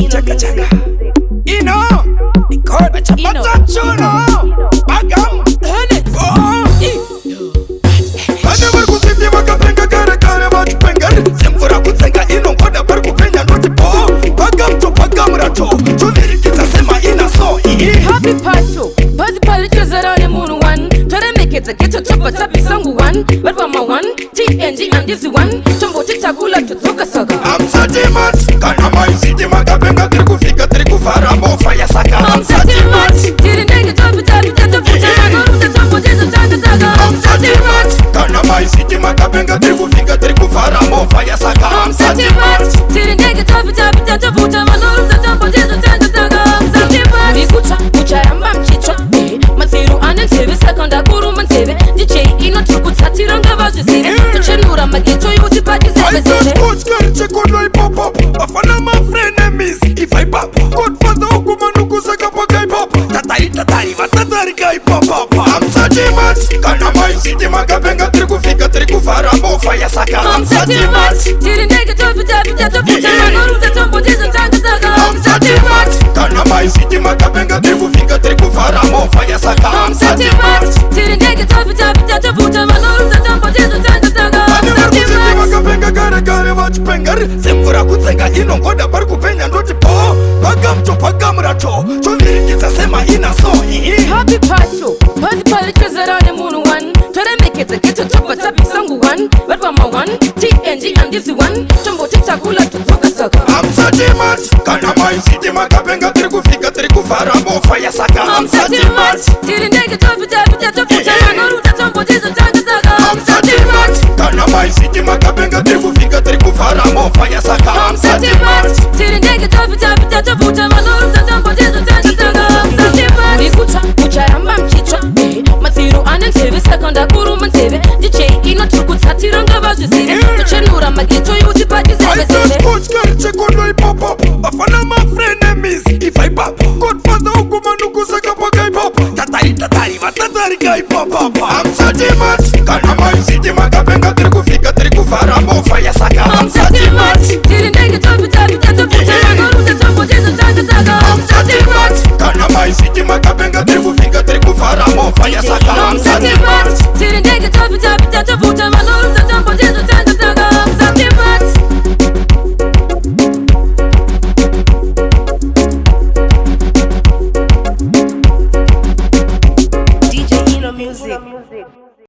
chaka chaka. Inno, ikona chapata chuno. Bagam, Bana barkutsiti vakapenga kare kare vachipenga. Semvura kutsenga ino ngoda barkupenya noti po. Bagam to bagam rato. Tuvirikitsa sema ina so. Happy Pacho, Bazi Palichazarane Moon one. Try make it a get a chopper tappy song one. But Mama one, TNG and this one. Tumbo Titagula to Toka Saga. Hamusati mats, kana mai city magapenga trikufika trikufara mo fire saka. Hamusati mats, didn't take it up with that to put on the tumbo to Saga. Hamusati mats, kana mai city magapenga trikufika trikufara mo fire saka. Hamusati mats, didn't take it up with that to put on the tumbo to Saga. Hamusati mats, Mikucha, Mucharamba Chicha, Masiru and Tv, second Akuru and TV, DJ Inno Trukutsati Rangavaji, the Chenura Magito, you would party. I just coach girl check on my pop up. Afana my friend enemies. If I pop, God for the Okumanuku Sakapa guy pop. Tatari, Matatari guy pop up. Hamusati mats, kana mai city magapenga trikufika trikufara mo fire saka. Hamusati mats, didn't take it up with that to put on the tumbo to Saga. Hamusati mats, kana mai city magapenga trikufika trikufara mo fire saka. Hamusati mats, didn't take it up with that to put on the tumbo to Saga. Vakapenga kare kare vachipenga. Semvura kutsenga ino ngoda barkupenya ndoti po. Bagam to bagam rato. Tuvirikitsa sema ina so. Happy Pacho, Bazi Palichazarane Moon one. Try make it a get a chopper tappy song one. But Mama one, TNG and this one. Tumbo Titagula to Toka Saga. Hamusati mats, kana mai city magapenga trikufika trikufara mo fire saka. Hamusati mats, didn't take it up with that to put on the tumbo to Saga. Hamusati mats, kana mai city magapenga trikufika trikufara mo fire saka. Hamusati mats, didn't take it up with that to put on the tumbo to Saga. Hamusati mats, Mikucha, Mucharamba Chicha, Masiru and TV, second Akuru and TV, DJ Inno Trukutsati Rangavaji, the Chenura Magito, you would party. I just coach girl check on my pop up. Afana my friend enemies. If I pop, God for the Okumanuku Sakapa guy pop. Tatari, Matatari guy pop up. Hamusati mats, kana mai city magapenga trikufika trikufara mo fire saka.